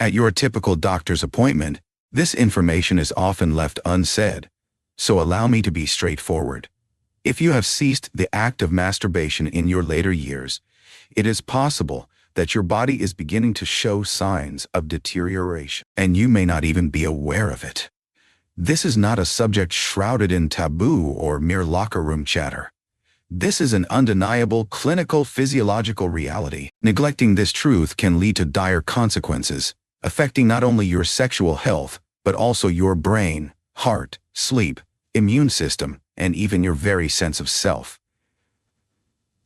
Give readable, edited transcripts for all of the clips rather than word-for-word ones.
At your typical doctor's appointment, this information is often left unsaid, so allow me to be straightforward. If you have ceased the act of masturbation in your later years, it is possible that your body is beginning to show signs of deterioration, and you may not even be aware of it. This is not a subject shrouded in taboo or mere locker room chatter. This is an undeniable clinical physiological reality. Neglecting this truth can lead to dire consequences, affecting not only your sexual health, but also your brain, heart, sleep, immune system, and even your very sense of self.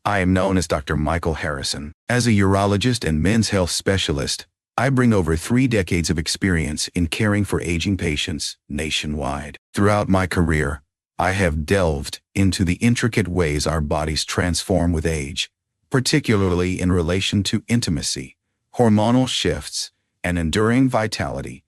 I am known as Dr. Michael Harrison. As a urologist and men's health specialist, I bring over 3 decades of experience in caring for aging patients nationwide. Throughout my career, I have delved into the intricate ways our bodies transform with age, particularly in relation to intimacy, hormonal shifts, and enduring vitality.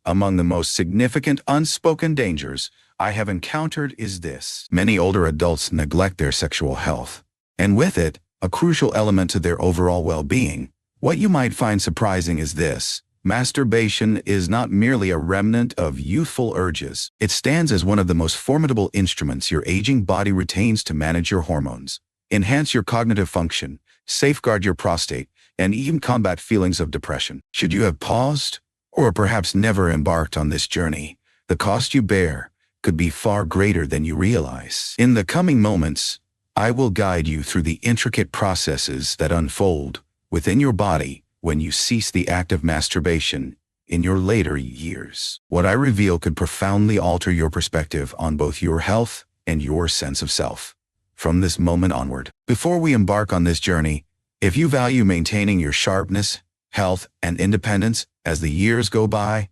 Among the most significant unspoken dangers I have encountered is this. Many older adults neglect their sexual health, and with it, a crucial element to their overall well-being. What you might find surprising is this: masturbation is not merely a remnant of youthful urges. It stands as one of the most formidable instruments your aging body retains to manage your hormones, enhance your cognitive function, safeguard your prostate, and even combat feelings of depression. Should you have paused, or perhaps never embarked on this journey, the cost you bear could be far greater than you realize. In the coming moments, I will guide you through the intricate processes that unfold within your body when you cease the act of masturbation in your later years. What I reveal could profoundly alter your perspective on both your health and your sense of self from this moment onward. Before we embark on this journey, if you value maintaining your sharpness, health, and independence as the years go by,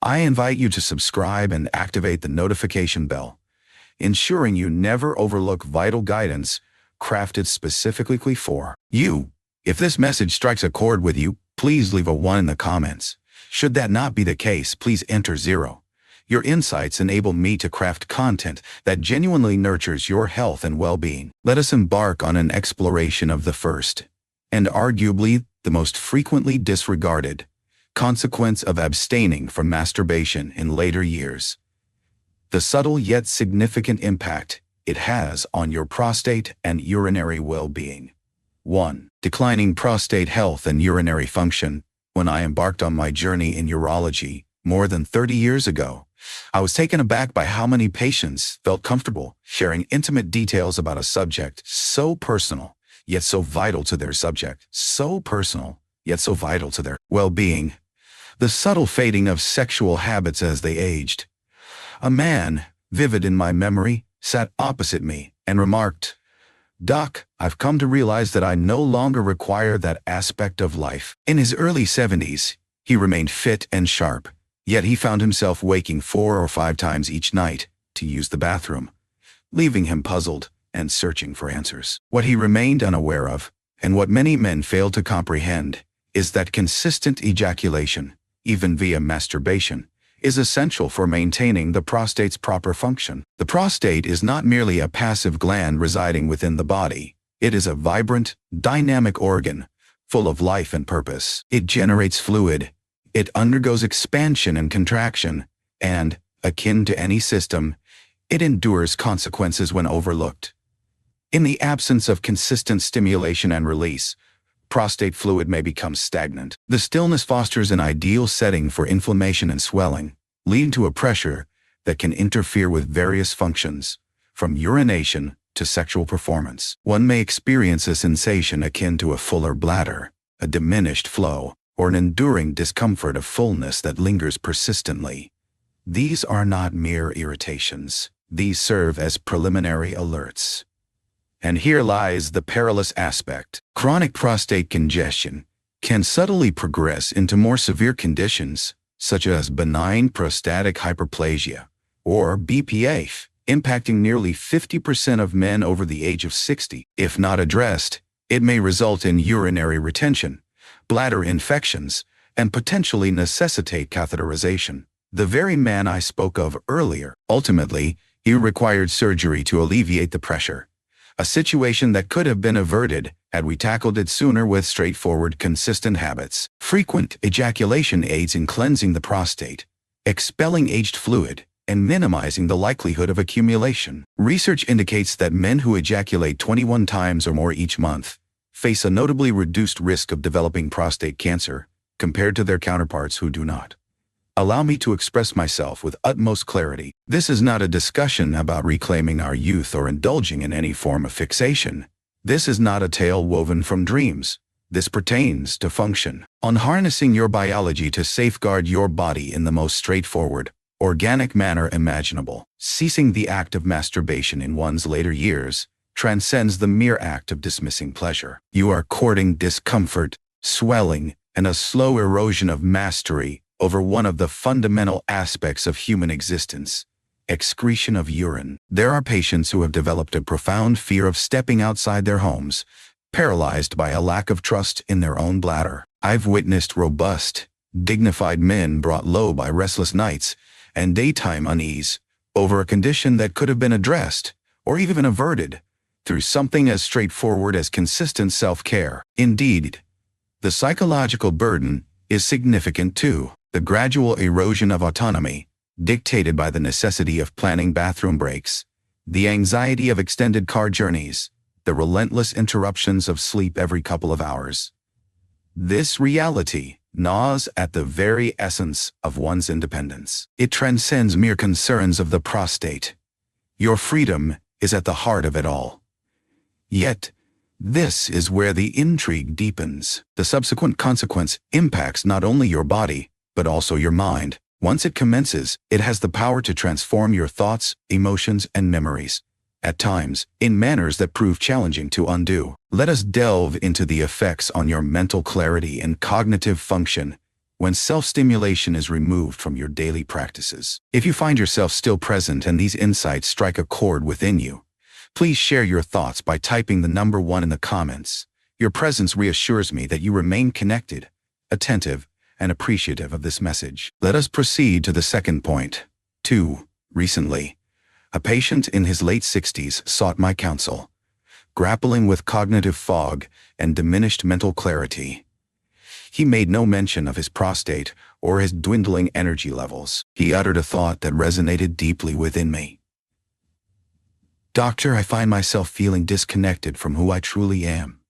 I invite you to subscribe and activate the notification bell, ensuring you never overlook vital guidance crafted specifically for you. If this message strikes a chord with you, please leave a 1 in the comments. Should that not be the case, please enter 0. Your insights enable me to craft content that genuinely nurtures your health and well-being. Let us embark on an exploration of the first, and arguably the most frequently disregarded, consequence of abstaining from masturbation in later years: the subtle yet significant impact it has on your prostate and urinary well-being. 1. Declining prostate health and urinary function. When I embarked on my journey in urology more than 30 years ago, I was taken aback by how many patients felt comfortable sharing intimate details about a subject so personal, yet so vital to their subject, so personal, yet so vital to their well-being. The subtle fading of sexual habits as they aged. A man, vivid in my memory, sat opposite me and remarked, "Doc, I've come to realize that I no longer require that aspect of life." In his early 70s, he remained fit and sharp, yet he found himself waking 4 or 5 times each night to use the bathroom, leaving him puzzled and searching for answers. What he remained unaware of, and what many men fail to comprehend, is that consistent ejaculation, even via masturbation, is essential for maintaining the prostate's proper function. The prostate is not merely a passive gland residing within the body. It is a vibrant, dynamic organ, full of life and purpose. It generates fluid. It undergoes expansion and contraction, and, akin to any system, it endures consequences when overlooked. In the absence of consistent stimulation and release, prostate fluid may become stagnant. The stillness fosters an ideal setting for inflammation and swelling, leading to a pressure that can interfere with various functions, from urination to sexual performance. One may experience a sensation akin to a fuller bladder, a diminished flow, or an enduring discomfort of fullness that lingers persistently. These are not mere irritations. These serve as preliminary alerts. And here lies the perilous aspect. Chronic prostate congestion can subtly progress into more severe conditions, such as benign prostatic hyperplasia, or BPH, impacting nearly 50% of men over the age of 60. If not addressed, it may result in urinary retention, bladder infections, and potentially necessitate catheterization. The very man I spoke of earlier, ultimately, he required surgery to alleviate the pressure, a situation that could have been averted had we tackled it sooner with straightforward, consistent habits. Frequent ejaculation aids in cleansing the prostate, expelling aged fluid, and minimizing the likelihood of accumulation. Research indicates that men who ejaculate 21 times or more each month face a notably reduced risk of developing prostate cancer compared to their counterparts who do not. Allow me to express myself with utmost clarity. This is not a discussion about reclaiming our youth or indulging in any form of fixation. This is not a tale woven from dreams. This pertains to function. On harnessing your biology to safeguard your body in the most straightforward, organic manner imaginable. Ceasing the act of masturbation in one's later years transcends the mere act of dismissing pleasure. You are courting discomfort, swelling, and a slow erosion of mastery over one of the fundamental aspects of human existence: excretion of urine. There are patients who have developed a profound fear of stepping outside their homes, paralyzed by a lack of trust in their own bladder. I've witnessed robust, dignified men brought low by restless nights and daytime unease over a condition that could have been addressed, or even averted, through something as straightforward as consistent self-care. Indeed, the psychological burden is significant too. The gradual erosion of autonomy, dictated by the necessity of planning bathroom breaks, the anxiety of extended car journeys, the relentless interruptions of sleep every couple of hours. This reality gnaws at the very essence of one's independence. It transcends mere concerns of the prostate. Your freedom is at the heart of it all. Yet, this is where the intrigue deepens. The subsequent consequence impacts not only your body, but also your mind. Once it commences, it has the power to transform your thoughts, emotions, and memories, at times, in manners that prove challenging to undo. Let us delve into the effects on your mental clarity and cognitive function when self-stimulation is removed from your daily practices. If you find yourself still present and these insights strike a chord within you, please share your thoughts by typing the number 1 in the comments. Your presence reassures me that you remain connected, attentive, and appreciative of this message. Let us proceed to the second point. 2. Recently, a patient in his late 60s sought my counsel, grappling with cognitive fog and diminished mental clarity. He made no mention of his prostate or his dwindling energy levels. He uttered a thought that resonated deeply within me. "Doctor, I find myself feeling disconnected from who I truly am."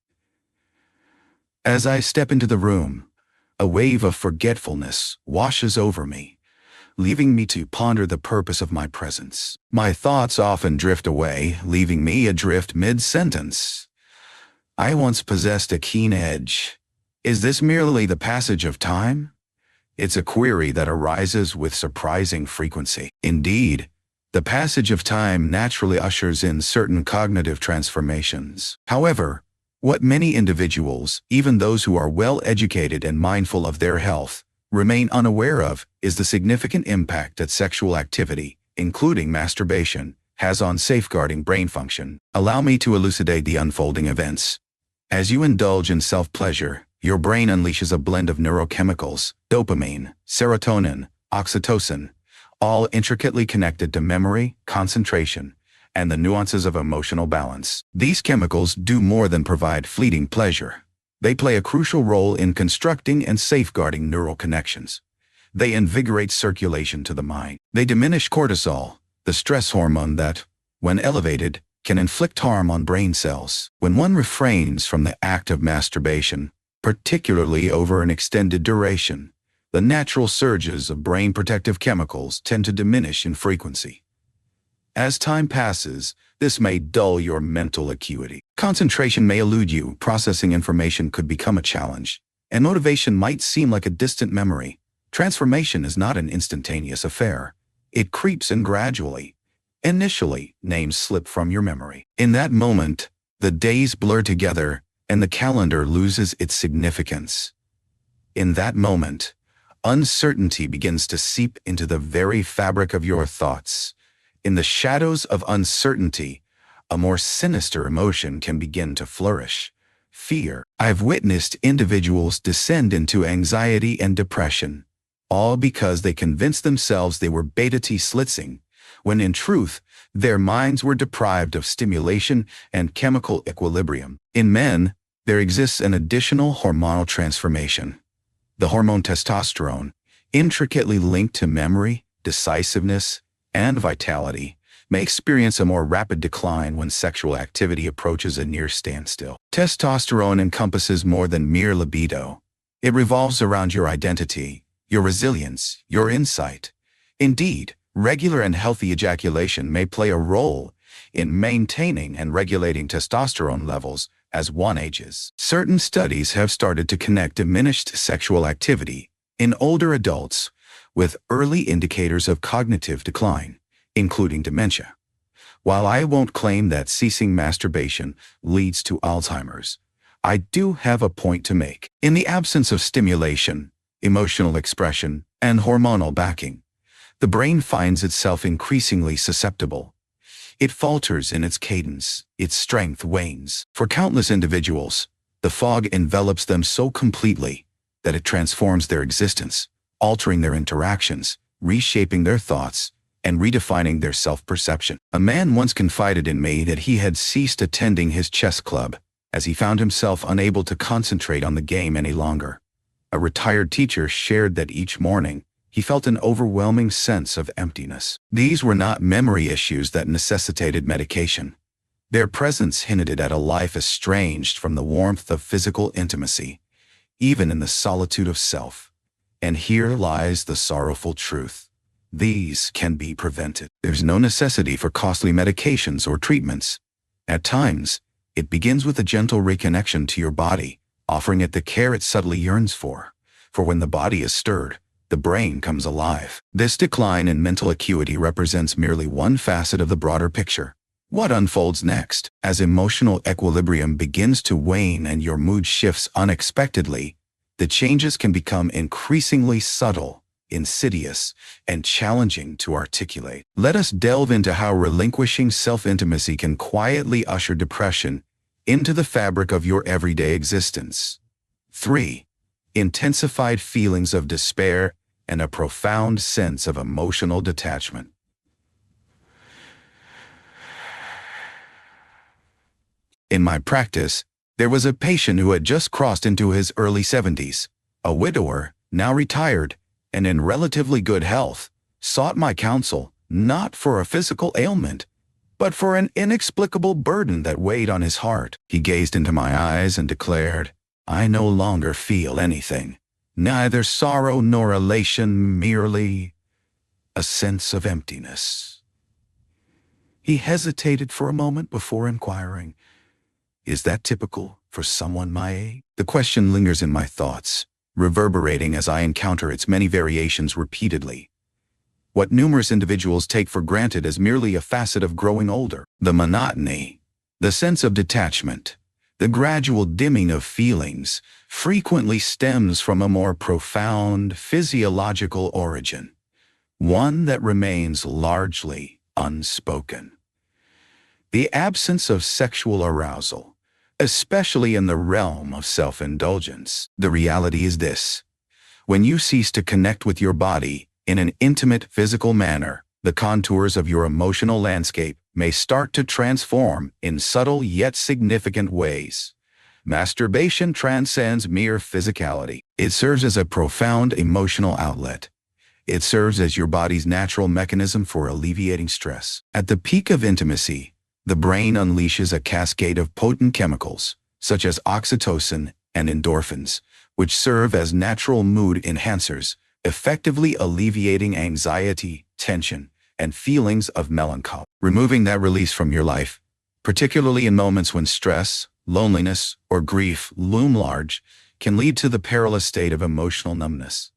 As I step into the room, a wave of forgetfulness washes over me, leaving me to ponder the purpose of my presence. My thoughts often drift away, leaving me adrift mid-sentence. I once possessed a keen edge. Is this merely the passage of time? It's a query that arises with surprising frequency. Indeed, the passage of time naturally ushers in certain cognitive transformations. However, what many individuals, even those who are well-educated and mindful of their health, remain unaware of is the significant impact that sexual activity, including masturbation, has on safeguarding brain function. Allow me to elucidate the unfolding events. As you indulge in self-pleasure, your brain unleashes a blend of neurochemicals: dopamine, serotonin, oxytocin, all intricately connected to memory, concentration, and the nuances of emotional balance. These chemicals do more than provide fleeting pleasure. They play a crucial role in constructing and safeguarding neural connections. They invigorate circulation to the mind. They diminish cortisol, the stress hormone that, when elevated, can inflict harm on brain cells. When one refrains from the act of masturbation, particularly over an extended duration, the natural surges of brain protective chemicals tend to diminish in frequency. As time passes, this may dull your mental acuity. Concentration may elude you, processing information could become a challenge, and motivation might seem like a distant memory. Transformation is not an instantaneous affair. It creeps in gradually. Initially, names slip from your memory. In that moment, the days blur together, and the calendar loses its significance. In that moment, uncertainty begins to seep into the very fabric of your thoughts. In the shadows of uncertainty, a more sinister emotion can begin to flourish: fear. I've witnessed individuals descend into anxiety and depression, all because they convinced themselves they were beta-T slitzing when in truth, their minds were deprived of stimulation and chemical equilibrium. In men, there exists an additional hormonal transformation. The hormone testosterone, intricately linked to memory, decisiveness, and vitality, may experience a more rapid decline when sexual activity approaches a near standstill. Testosterone encompasses more than mere libido. It revolves around your identity, your resilience, your insight. Indeed, regular and healthy ejaculation may play a role in maintaining and regulating testosterone levels as one ages. Certain studies have started to connect diminished sexual activity in older adults with early indicators of cognitive decline, including dementia. While I won't claim that ceasing masturbation leads to Alzheimer's, I do have a point to make. In the absence of stimulation, emotional expression, and hormonal backing, the brain finds itself increasingly susceptible. It falters in its cadence, its strength wanes. For countless individuals, the fog envelops them so completely that it transforms their existence, altering their interactions, reshaping their thoughts, and redefining their self-perception. A man once confided in me that he had ceased attending his chess club as he found himself unable to concentrate on the game any longer. A retired teacher shared that each morning he felt an overwhelming sense of emptiness. These were not memory issues that necessitated medication. Their presence hinted at a life estranged from the warmth of physical intimacy, even in the solitude of self. And here lies the sorrowful truth. These can be prevented. There's no necessity for costly medications or treatments. At times, it begins with a gentle reconnection to your body, offering it the care it subtly yearns for. For when the body is stirred, the brain comes alive. This decline in mental acuity represents merely one facet of the broader picture. What unfolds next? As emotional equilibrium begins to wane and your mood shifts unexpectedly, the changes can become increasingly subtle, insidious, and challenging to articulate. Let us delve into how relinquishing self-intimacy can quietly usher depression into the fabric of your everyday existence. 3. Intensified feelings of despair and a profound sense of emotional detachment. In my practice, there was a patient who had just crossed into his early 70s, a widower, now retired, and in relatively good health, sought my counsel not for a physical ailment, but for an inexplicable burden that weighed on his heart. He gazed into my eyes and declared, "I no longer feel anything, neither sorrow nor elation, merely a sense of emptiness." He hesitated for a moment before inquiring, "Is that typical for someone my age?" The question lingers in my thoughts, reverberating as I encounter its many variations repeatedly. What numerous individuals take for granted as merely a facet of growing older. The monotony, the sense of detachment, the gradual dimming of feelings frequently stems from a more profound physiological origin, one that remains largely unspoken. The absence of sexual arousal, especially in the realm of self-indulgence. The reality is this: when you cease to connect with your body in an intimate physical manner, the contours of your emotional landscape may start to transform in subtle yet significant ways. Masturbation transcends mere physicality. It serves as a profound emotional outlet. It serves as your body's natural mechanism for alleviating stress. At the peak of intimacy, the brain unleashes a cascade of potent chemicals, such as oxytocin and endorphins, which serve as natural mood enhancers, effectively alleviating anxiety, tension, and feelings of melancholy. Removing that release from your life, particularly in moments when stress, loneliness, or grief loom large, can lead to the perilous state of emotional numbness.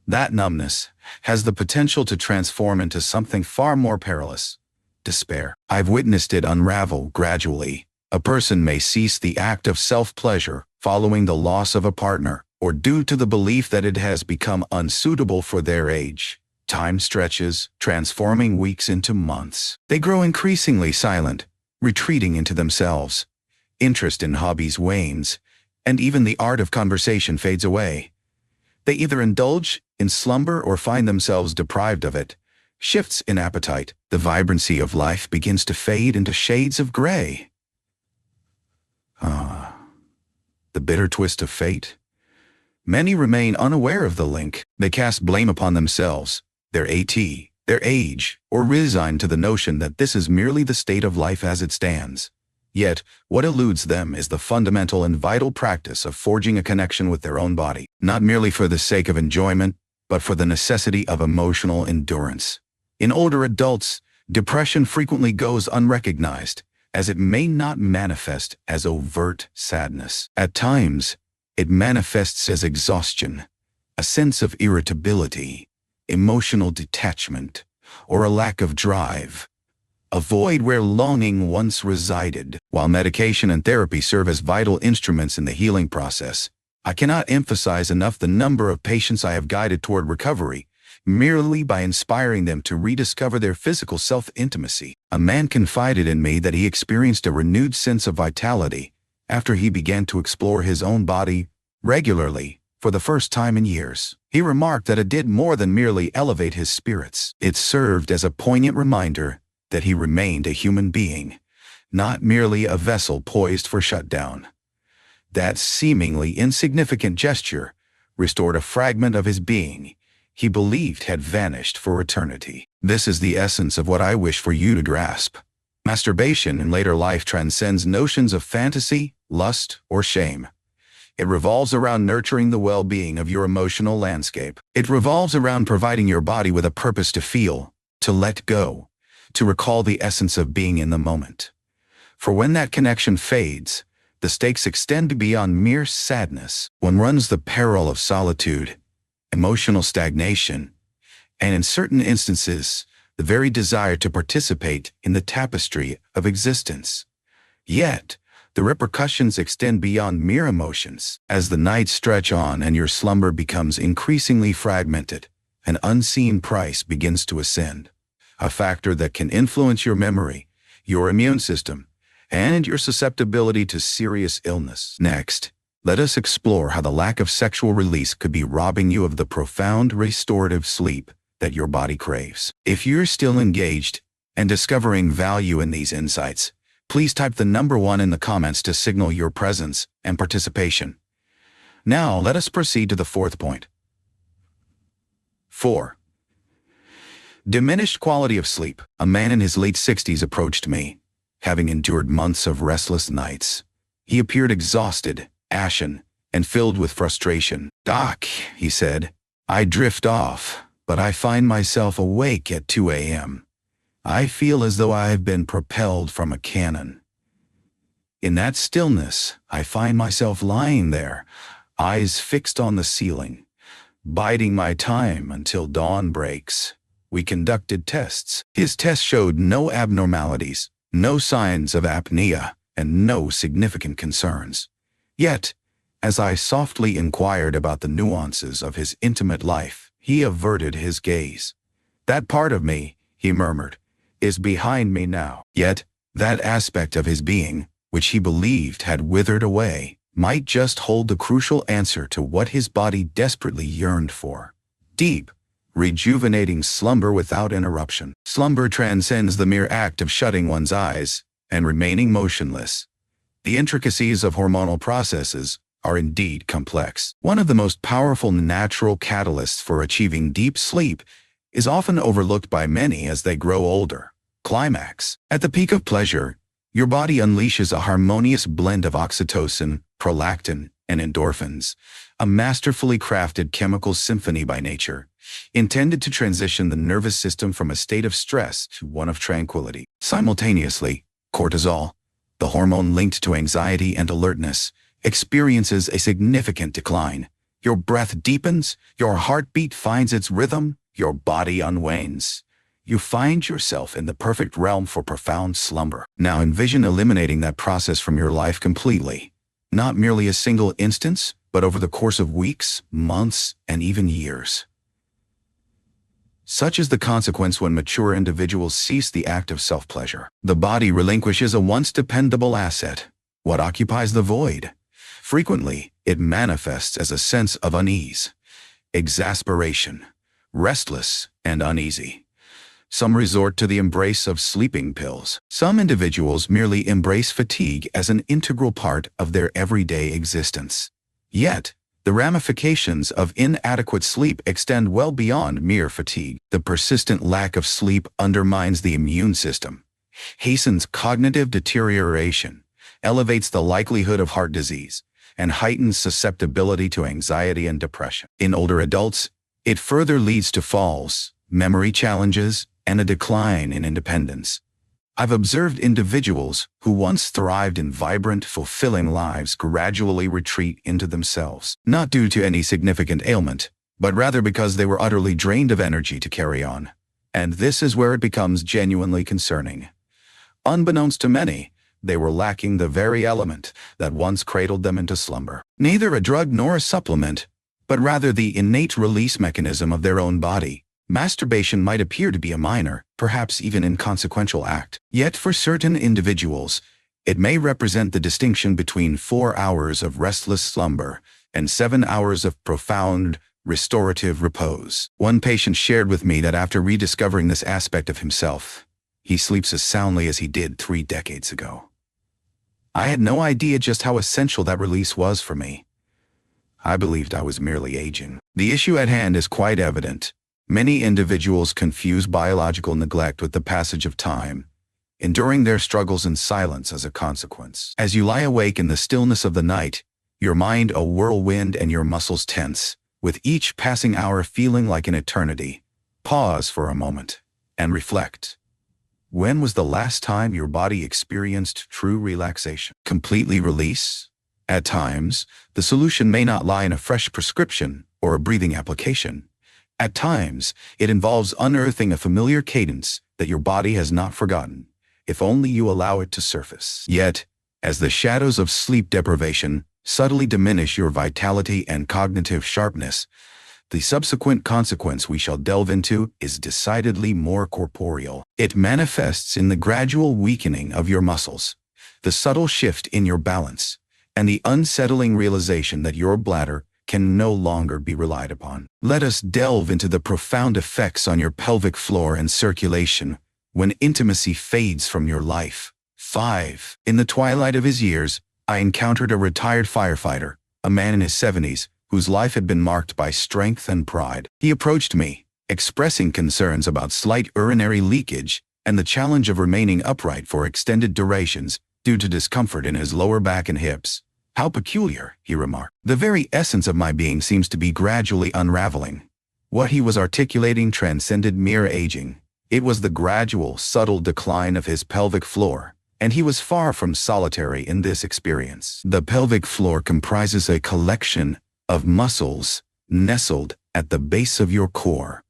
That numbness has the potential to transform into something far more perilous: despair. I've witnessed it unravel gradually. A person may cease the act of self-pleasure following the loss of a partner, or due to the belief that it has become unsuitable for their age. Time stretches, transforming weeks into months. They grow increasingly silent, retreating into themselves. Interest in hobbies wanes, and even the art of conversation fades away. They either indulge in slumber or find themselves deprived of it, shifts in appetite, the vibrancy of life begins to fade into shades of gray. The bitter twist of fate. Many remain unaware of the link. They cast blame upon themselves, their age, or resign to the notion that this is merely the state of life as it stands. Yet, what eludes them is the fundamental and vital practice of forging a connection with their own body, not merely for the sake of enjoyment, but for the necessity of emotional endurance. In older adults, depression frequently goes unrecognized, as it may not manifest as overt sadness. At times, it manifests as exhaustion, a sense of irritability, emotional detachment, or a lack of drive, a void where longing once resided. While medication and therapy serve as vital instruments in the healing process, I cannot emphasize enough the number of patients I have guided toward recovery, merely by inspiring them to rediscover their physical self-intimacy. A man confided in me that he experienced a renewed sense of vitality after he began to explore his own body regularly for the first time in years. He remarked that it did more than merely elevate his spirits. It served as a poignant reminder that he remained a human being, not merely a vessel poised for shutdown. That seemingly insignificant gesture restored a fragment of his being he believed had vanished for eternity. This is the essence of what I wish for you to grasp. Masturbation in later life transcends notions of fantasy, lust, or shame. It revolves around nurturing the well-being of your emotional landscape. It revolves around providing your body with a purpose to feel, to let go, to recall the essence of being in the moment. For when that connection fades, the stakes extend beyond mere sadness. One runs the peril of solitude, emotional stagnation, and in certain instances, the very desire to participate in the tapestry of existence. Yet, the repercussions extend beyond mere emotions. As the nights stretch on and your slumber becomes increasingly fragmented, an unseen price begins to ascend, a factor that can influence your memory, your immune system, and your susceptibility to serious illness. Next, let us explore how the lack of sexual release could be robbing you of the profound restorative sleep that your body craves. If you're still engaged and discovering value in these insights, please type the number 1 in the comments to signal your presence and participation. Now, let us proceed to the fourth point. 4. Diminished quality of sleep. A man in his late 60s approached me, having endured months of restless nights. He appeared exhausted, ashen, and filled with frustration. "Doc," he said, "I drift off, but I find myself awake at 2 a.m. I feel as though I have been propelled from a cannon. In that stillness, I find myself lying there, eyes fixed on the ceiling, biding my time until dawn breaks." We conducted tests. His tests showed no abnormalities, no signs of apnea, and no significant concerns. Yet, as I softly inquired about the nuances of his intimate life, he averted his gaze. "That part of me," he murmured, "is behind me now." Yet, that aspect of his being, which he believed had withered away, might just hold the crucial answer to what his body desperately yearned for. Deep, rejuvenating slumber without interruption. Slumber transcends the mere act of shutting one's eyes and remaining motionless. The intricacies of hormonal processes are indeed complex. One of the most powerful natural catalysts for achieving deep sleep is often overlooked by many as they grow older: climax. At the peak of pleasure, your body unleashes a harmonious blend of oxytocin, prolactin, and endorphins, a masterfully crafted chemical symphony by nature, intended to transition the nervous system from a state of stress to one of tranquility. Simultaneously, cortisol, the hormone linked to anxiety and alertness, experiences a significant decline. Your breath deepens, your heartbeat finds its rhythm, your body unwanes. You find yourself in the perfect realm for profound slumber. Now envision eliminating that process from your life completely. Not merely a single instance, but over the course of weeks, months, and even years. Such is the consequence when mature individuals cease the act of self-pleasure. The body relinquishes a once dependable asset. What occupies the void? Frequently, it manifests as a sense of unease, exasperation, restless, and uneasy. Some resort to the embrace of sleeping pills. Some individuals merely embrace fatigue as an integral part of their everyday existence. Yet, the ramifications of inadequate sleep extend well beyond mere fatigue. The persistent lack of sleep undermines the immune system, hastens cognitive deterioration, elevates the likelihood of heart disease, and heightens susceptibility to anxiety and depression. In older adults, it further leads to falls, memory challenges, and a decline in independence. I've observed individuals who once thrived in vibrant, fulfilling lives gradually retreat into themselves, not due to any significant ailment, but rather because they were utterly drained of energy to carry on. And this is where it becomes genuinely concerning. Unbeknownst to many, they were lacking the very element that once cradled them into slumber. Neither a drug nor a supplement, but rather the innate release mechanism of their own body. Masturbation might appear to be a minor, perhaps even inconsequential act. Yet for certain individuals, it may represent the distinction between 4 hours of restless slumber and 7 hours of profound, restorative repose. One patient shared with me that after rediscovering this aspect of himself, he sleeps as soundly as he did 3 decades ago. I had no idea just how essential that release was for me. I believed I was merely aging. The issue at hand is quite evident. Many individuals confuse biological neglect with the passage of time, enduring their struggles in silence as a consequence. As you lie awake in the stillness of the night, your mind a whirlwind and your muscles tense, with each passing hour feeling like an eternity. Pause for a moment and reflect. When was the last time your body experienced true relaxation? Completely release? At times, the solution may not lie in a fresh prescription or a breathing application. At times, it involves unearthing a familiar cadence that your body has not forgotten, if only you allow it to surface. Yet, as the shadows of sleep deprivation subtly diminish your vitality and cognitive sharpness, the subsequent consequence we shall delve into is decidedly more corporeal. It manifests in the gradual weakening of your muscles, the subtle shift in your balance, and the unsettling realization that your bladder can no longer be relied upon. Let us delve into the profound effects on your pelvic floor and circulation when intimacy fades from your life. 5. In the twilight of his years, I encountered a retired firefighter, a man in his 70s, whose life had been marked by strength and pride. He approached me, expressing concerns about slight urinary leakage and the challenge of remaining upright for extended durations due to discomfort in his lower back and hips. "How peculiar," he remarked. "The very essence of my being seems to be gradually unraveling." What he was articulating transcended mere aging. It was the gradual, subtle decline of his pelvic floor, and he was far from solitary in this experience. The pelvic floor comprises a collection of muscles nestled at the base of your core,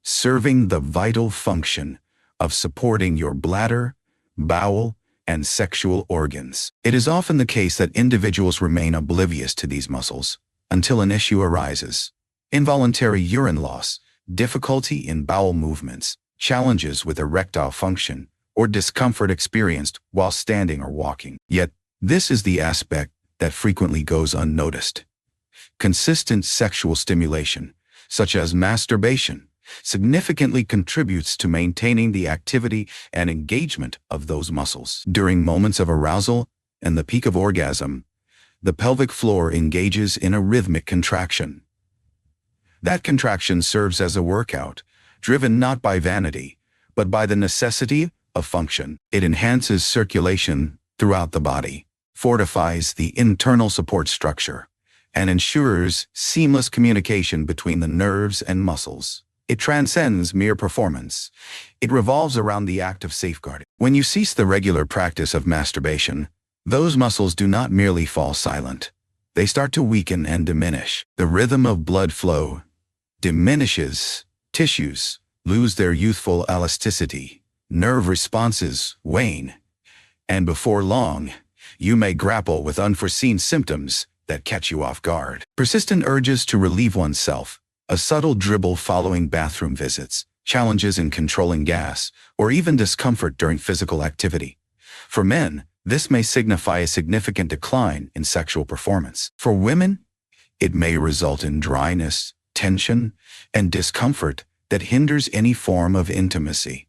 serving the vital function of supporting your bladder, bowel, and sexual organs. It is often the case that individuals remain oblivious to these muscles until an issue arises. Involuntary urine loss, difficulty in bowel movements, challenges with erectile function, or discomfort experienced while standing or walking. Yet, this is the aspect that frequently goes unnoticed. Consistent sexual stimulation, such as masturbation, significantly contributes to maintaining the activity and engagement of those muscles. During moments of arousal and the peak of orgasm, the pelvic floor engages in a rhythmic contraction. That contraction serves as a workout, driven not by vanity, but by the necessity of function. It enhances circulation throughout the body, fortifies the internal support structure, and ensures seamless communication between the nerves and muscles. It transcends mere performance. It revolves around the act of safeguarding. When you cease the regular practice of masturbation, those muscles do not merely fall silent. They start to weaken and diminish. The rhythm of blood flow diminishes. Tissues lose their youthful elasticity. Nerve responses wane. And before long, you may grapple with unforeseen symptoms that catch you off guard. Persistent urges to relieve oneself, a subtle dribble following bathroom visits, challenges in controlling gas, or even discomfort during physical activity. For men, this may signify a significant decline in sexual performance. For women, it may result in dryness, tension, and discomfort that hinders any form of intimacy.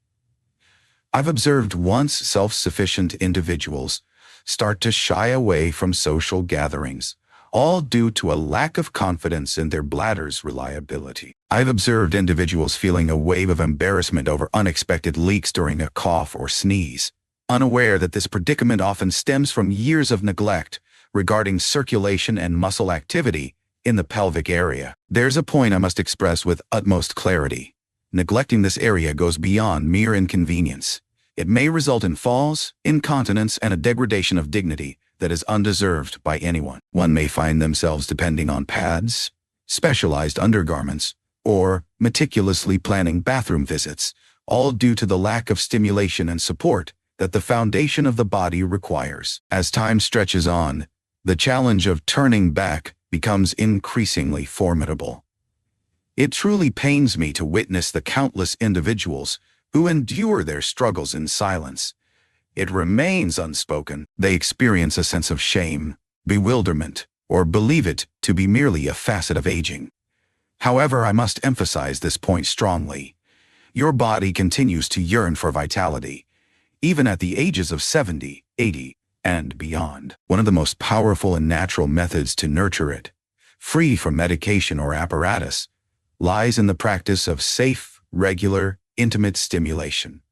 I've observed once self-sufficient individuals start to shy away from social gatherings, all due to a lack of confidence in their bladder's reliability. I've observed individuals feeling a wave of embarrassment over unexpected leaks during a cough or sneeze, unaware that this predicament often stems from years of neglect regarding circulation and muscle activity in the pelvic area. There's a point I must express with utmost clarity. Neglecting this area goes beyond mere inconvenience. It may result in falls, incontinence, and a degradation of dignity that is undeserved by anyone. One may find themselves depending on pads, specialized undergarments, or meticulously planning bathroom visits, all due to the lack of stimulation and support that the foundation of the body requires. As time stretches on, the challenge of turning back becomes increasingly formidable. It truly pains me to witness the countless individuals who endure their struggles in silence. It remains unspoken. They experience a sense of shame, bewilderment, or believe it to be merely a facet of aging. However, I must emphasize this point strongly. Your body continues to yearn for vitality, even at the ages of 70, 80, and beyond. One of the most powerful and natural methods to nurture it, free from medication or apparatus, lies in the practice of safe, regular, intimate stimulation.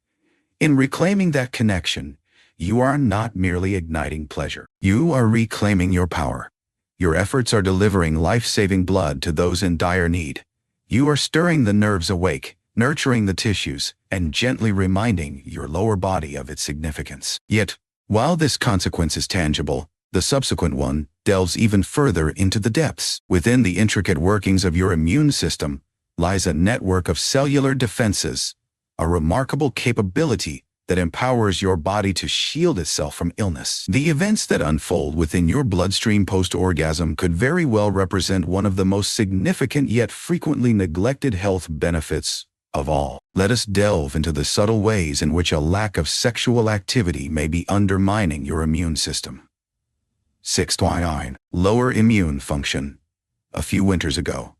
In reclaiming that connection, you are not merely igniting pleasure. You are reclaiming your power. Your efforts are delivering life-saving blood to those in dire need. You are stirring the nerves awake, nurturing the tissues, and gently reminding your lower body of its significance. Yet, while this consequence is tangible, the subsequent one delves even further into the depths. Within the intricate workings of your immune system lies a network of cellular defenses, a remarkable capability that empowers your body to shield itself from illness. The events that unfold within your bloodstream post-orgasm could very well represent one of the most significant yet frequently neglected health benefits of all. Let us delve into the subtle ways in which a lack of sexual activity may be undermining your immune system. 6. Lower immune function. A few winters ago,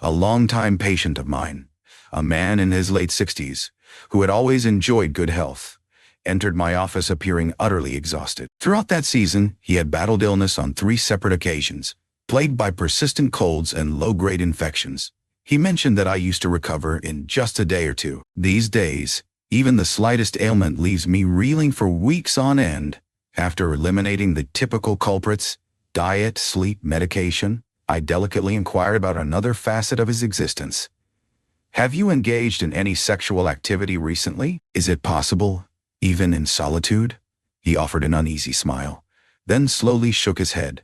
a longtime patient of mine, a man in his late 60s, who had always enjoyed good health, entered my office appearing utterly exhausted. Throughout that season, he had battled illness on 3 separate occasions, plagued by persistent colds and low-grade infections. He mentioned that I used to recover in just a day or two. These days, even the slightest ailment leaves me reeling for weeks on end. After eliminating the typical culprits, diet, sleep, medication, I delicately inquired about another facet of his existence. Have you engaged in any sexual activity recently? Is it possible, even in solitude? He offered an uneasy smile, then slowly shook his head.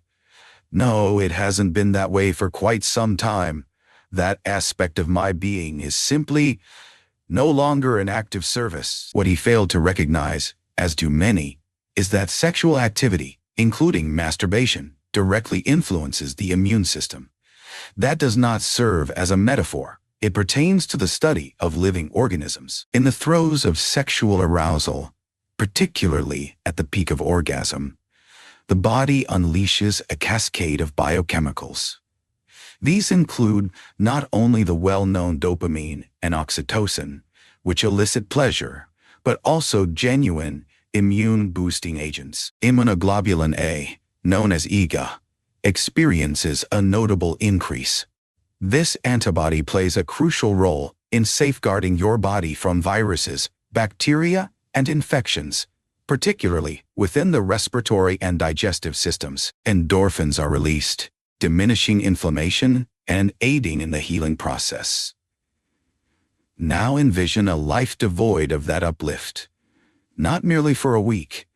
No, it hasn't been that way for quite some time. That aspect of my being is simply no longer in active service. What he failed to recognize, as do many, is that sexual activity, including masturbation, directly influences the immune system. That does not serve as a metaphor. It pertains to the study of living organisms. In the throes of sexual arousal, particularly at the peak of orgasm, the body unleashes a cascade of biochemicals. These include not only the well-known dopamine and oxytocin, which elicit pleasure, but also genuine immune-boosting agents. Immunoglobulin A, known as IgA, experiences a notable increase. This antibody plays a crucial role in safeguarding your body from viruses, bacteria, and infections, particularly within the respiratory and digestive systems. Endorphins are released, diminishing inflammation and aiding in the healing process. Now envision a life devoid of that uplift, not merely for a week,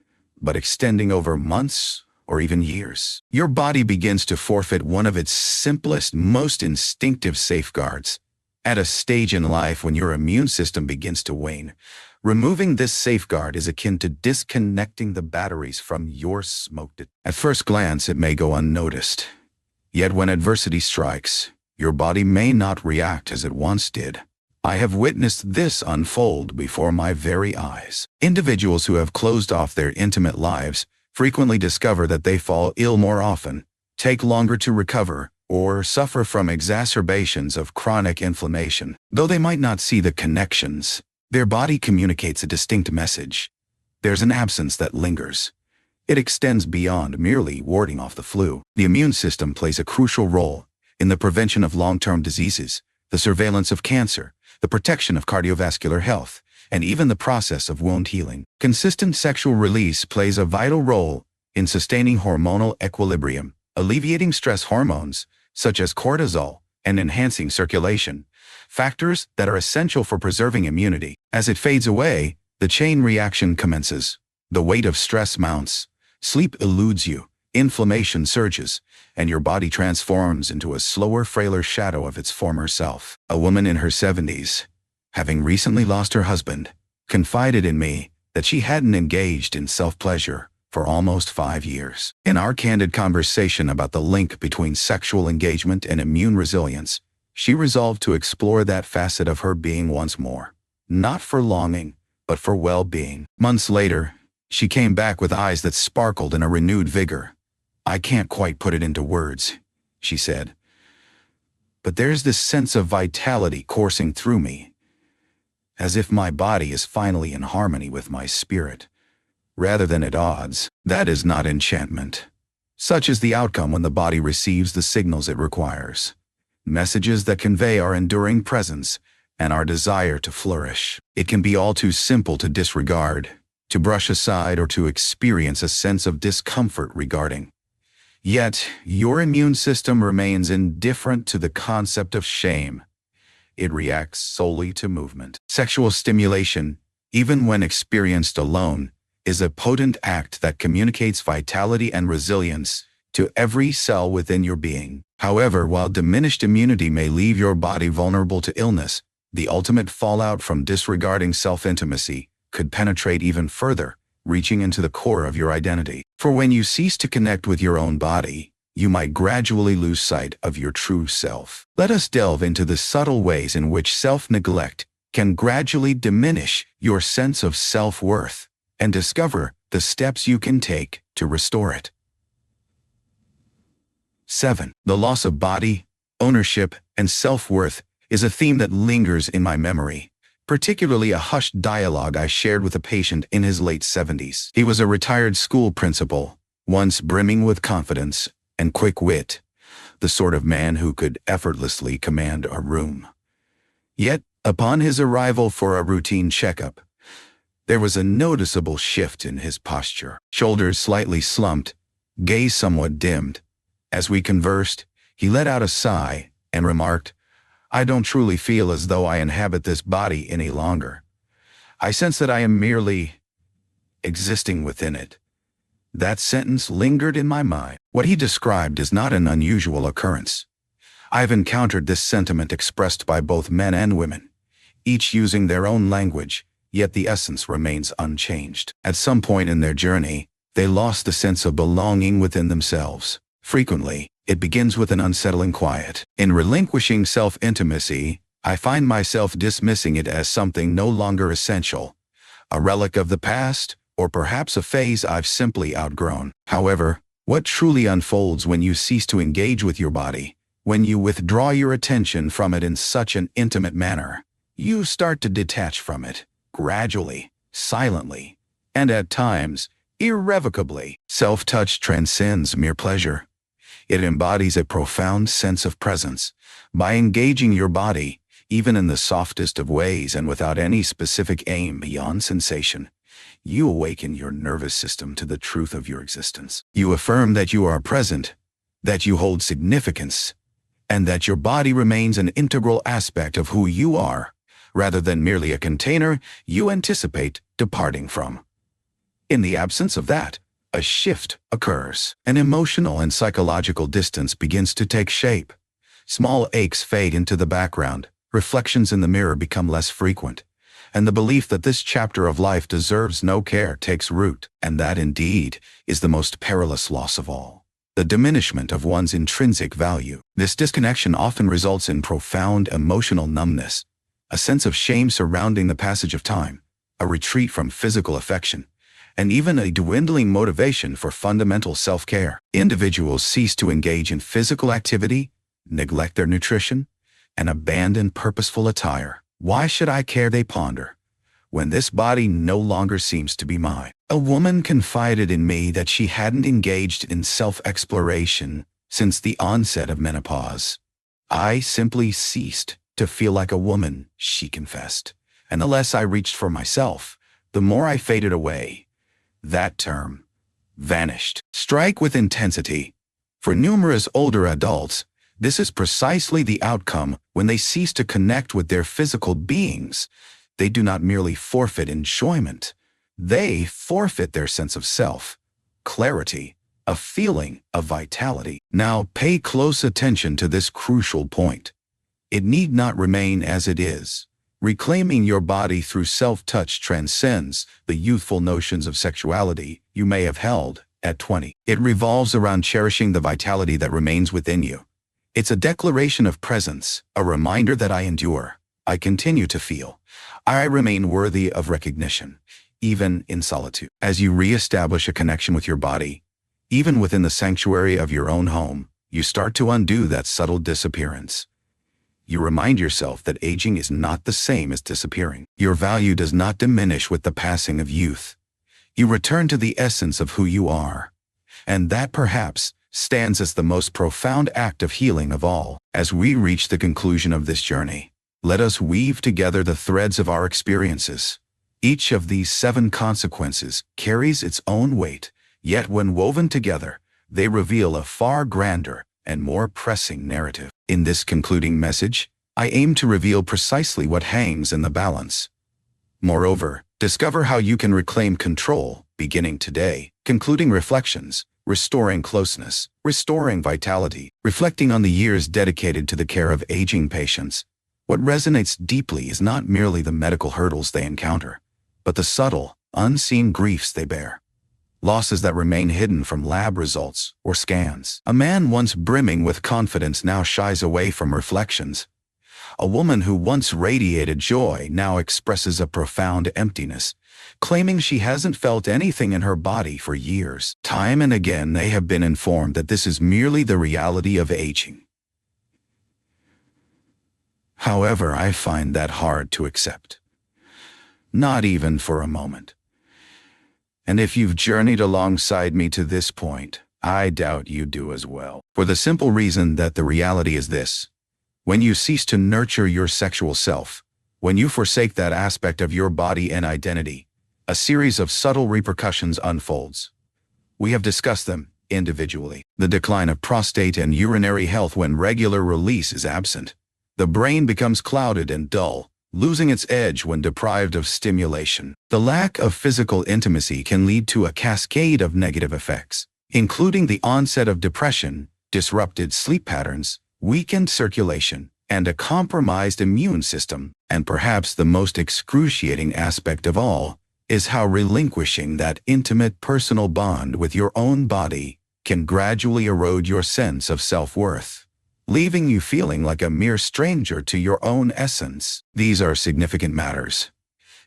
but extending over months or even years. Your body begins to forfeit one of its simplest, most instinctive safeguards. At a stage in life when your immune system begins to wane, removing this safeguard is akin to disconnecting the batteries from your smoke detector. At first glance, it may go unnoticed. Yet when adversity strikes, your body may not react as it once did. I have witnessed this unfold before my very eyes. Individuals who have closed off their intimate lives frequently discover that they fall ill more often, take longer to recover, or suffer from exacerbations of chronic inflammation. Though they might not see the connections, their body communicates a distinct message. There's an absence that lingers. It extends beyond merely warding off the flu. The immune system plays a crucial role in the prevention of long-term diseases, the surveillance of cancer, the protection of cardiovascular health, and even the process of wound healing. Consistent sexual release plays a vital role in sustaining hormonal equilibrium, alleviating stress hormones, such as cortisol, and enhancing circulation, factors that are essential for preserving immunity. As it fades away, the chain reaction commences. The weight of stress mounts, sleep eludes you, inflammation surges, and your body transforms into a slower, frailer shadow of its former self. A woman in her 70s, having recently lost her husband, confided in me that she hadn't engaged in self-pleasure for almost 5 years. In our candid conversation about the link between sexual engagement and immune resilience, she resolved to explore that facet of her being once more, not for longing, but for well-being. Months later, she came back with eyes that sparkled in a renewed vigor. "I can't quite put it into words," she said, "but there's this sense of vitality coursing through me, as if my body is finally in harmony with my spirit, rather than at odds. That is not enchantment. Such is the outcome when the body receives the signals it requires, messages that convey our enduring presence and our desire to flourish. It can be all too simple to disregard, to brush aside, or to experience a sense of discomfort regarding. Yet, your immune system remains indifferent to the concept of shame. It reacts solely to movement. Sexual stimulation, even when experienced alone, is a potent act that communicates vitality and resilience to every cell within your being. However, while diminished immunity may leave your body vulnerable to illness, the ultimate fallout from disregarding self-intimacy could penetrate even further, reaching into the core of your identity. For when you cease to connect with your own body, you might gradually lose sight of your true self. Let us delve into the subtle ways in which self-neglect can gradually diminish your sense of self-worth and discover the steps you can take to restore it. 7. The loss of body, ownership, and self-worth is a theme that lingers in my memory, particularly a hushed dialogue I shared with a patient in his late 70s. He was a retired school principal, once brimming with confidence and quick wit, the sort of man who could effortlessly command a room. Yet, upon his arrival for a routine checkup, there was a noticeable shift in his posture. Shoulders slightly slumped, gaze somewhat dimmed. As we conversed, he let out a sigh and remarked, "I don't truly feel as though I inhabit this body any longer. I sense that I am merely existing within it." That sentence lingered in my mind. What he described is not an unusual occurrence. I've encountered this sentiment expressed by both men and women, each using their own language, yet the essence remains unchanged. At some point in their journey, they lost the sense of belonging within themselves. Frequently, it begins with an unsettling quiet. In relinquishing self-intimacy, I find myself dismissing it as something no longer essential, a relic of the past, or perhaps a phase I've simply outgrown. However, what truly unfolds when you cease to engage with your body, when you withdraw your attention from it in such an intimate manner, you start to detach from it, gradually, silently, and at times, irrevocably. Self-touch transcends mere pleasure. It embodies a profound sense of presence. By engaging your body, even in the softest of ways and without any specific aim beyond sensation, you awaken your nervous system to the truth of your existence. You affirm that you are present, that you hold significance, and that your body remains an integral aspect of who you are, rather than merely a container you anticipate departing from. In the absence of that, a shift occurs. An emotional and psychological distance begins to take shape. Small aches fade into the background, reflections in the mirror become less frequent, and the belief that this chapter of life deserves no care takes root. And that, indeed, is the most perilous loss of all: the diminishment of one's intrinsic value. This disconnection often results in profound emotional numbness, a sense of shame surrounding the passage of time, a retreat from physical affection, and even a dwindling motivation for fundamental self-care. Individuals cease to engage in physical activity neglect their nutrition, and abandon purposeful attire. Why should I care, they ponder, when this body no longer seems to be mine? A woman confided in me that she hadn't engaged in self-exploration since the onset of menopause. I simply ceased to feel like a woman, she confessed, and the less I reached for myself, the more I faded away. That term, vanished. Strike with intensity. For numerous older adults, this is precisely the outcome when they cease to connect with their physical beings. They do not merely forfeit enjoyment, they forfeit their sense of self, clarity, a feeling of vitality. Now pay close attention to this crucial point. It need not remain as it is. Reclaiming your body through self-touch transcends the youthful notions of sexuality you may have held at 20. It revolves around cherishing the vitality that remains within you. It's a declaration of presence, a reminder that I endure, I continue to feel, I remain worthy of recognition, even in solitude. As you re-establish a connection with your body, even within the sanctuary of your own home, you start to undo that subtle disappearance. You remind yourself that aging is not the same as disappearing. Your value does not diminish with the passing of youth. You return to the essence of who you are. And that perhaps stands as the most profound act of healing of all. As we reach the conclusion of this journey, let us weave together the threads of our experiences. Each of these 7 consequences carries its own weight, yet when woven together, they reveal a far grander and more pressing narrative. In this concluding message, I aim to reveal precisely what hangs in the balance. Moreover, discover how you can reclaim control, beginning today. Concluding reflections, restoring closeness, restoring vitality, reflecting on the years dedicated to the care of aging patients. What resonates deeply is not merely the medical hurdles they encounter, but the subtle, unseen griefs they bear. Losses that remain hidden from lab results or scans. A man once brimming with confidence now shies away from reflections. A woman who once radiated joy now expresses a profound emptiness, claiming she hasn't felt anything in her body for years. Time and again they have been informed that this is merely the reality of aging. However, I find that hard to accept. Not even for a moment. And if you've journeyed alongside me to this point, I doubt you do as well. For the simple reason that the reality is this: when you cease to nurture your sexual self, when you forsake that aspect of your body and identity, a series of subtle repercussions unfolds. We have discussed them individually. The decline of prostate and urinary health when regular release is absent. The brain becomes clouded and dull, losing its edge when deprived of stimulation. The lack of physical intimacy can lead to a cascade of negative effects, including the onset of depression, disrupted sleep patterns, weakened circulation, and a compromised immune system. And perhaps the most excruciating aspect of all is how relinquishing that intimate personal bond with your own body can gradually erode your sense of self-worth, leaving you feeling like a mere stranger to your own essence. These are significant matters.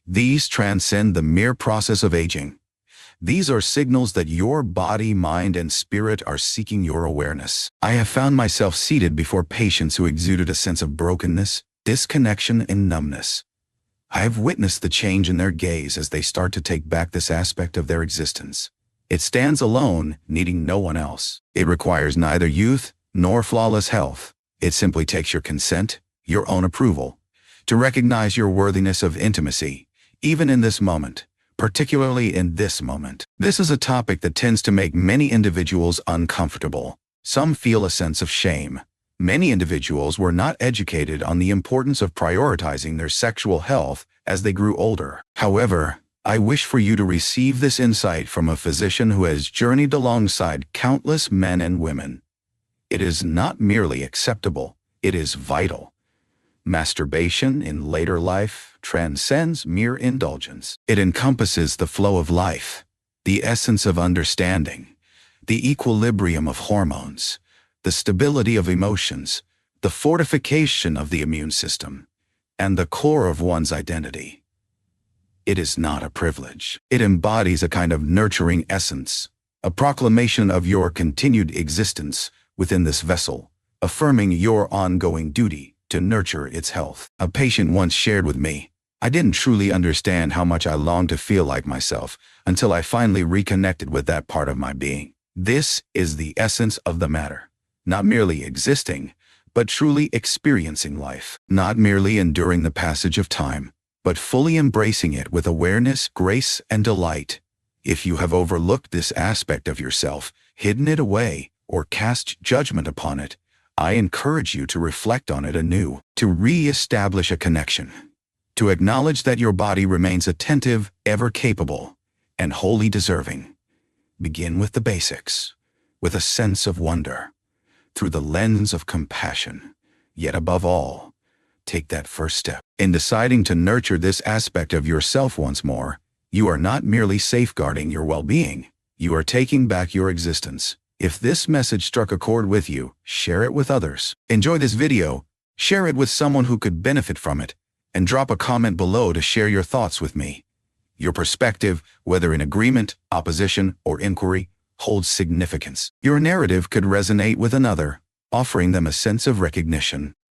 These transcend the mere process of aging. These are signals that your body, mind, and spirit are seeking your awareness. I have found myself seated before patients who exuded a sense of brokenness, disconnection, and numbness. I have witnessed the change in their gaze as they start to take back this aspect of their existence. It stands alone, needing no one else. It requires neither youth nor flawless health. It simply takes your consent, your own approval, to recognize your worthiness of intimacy, even in this moment, particularly in this moment. This is a topic that tends to make many individuals uncomfortable. Some feel a sense of shame. Many individuals were not educated on the importance of prioritizing their sexual health as they grew older. However, I wish for you to receive this insight from a physician who has journeyed alongside countless men and women. It is not merely acceptable, it is vital. Masturbation in later life transcends mere indulgence. It encompasses the flow of life, the essence of understanding, the equilibrium of hormones, the stability of emotions, the fortification of the immune system, and the core of one's identity. It is not a privilege. It embodies a kind of nurturing essence, a proclamation of your continued existence within this vessel, affirming your ongoing duty to nurture its health. A patient once shared with me, "I didn't truly understand how much I longed to feel like myself until I finally reconnected with that part of my being." This is the essence of the matter. Not merely existing, but truly experiencing life. Not merely enduring the passage of time, but fully embracing it with awareness, grace, and delight. If you have overlooked this aspect of yourself, hidden it away, or cast judgment upon it, I encourage you to reflect on it anew, to re-establish a connection, to acknowledge that your body remains attentive, ever capable, and wholly deserving. Begin with the basics, with a sense of wonder, through the lens of compassion. Yet above all, take that first step. In deciding to nurture this aspect of yourself once more, you are not merely safeguarding your well-being, you are taking back your existence. If this message struck a chord with you, share it with others. Enjoy this video, share it with someone who could benefit from it, and drop a comment below to share your thoughts with me. Your perspective, whether in agreement, opposition, or inquiry, holds significance. Your narrative could resonate with another, offering them a sense of recognition.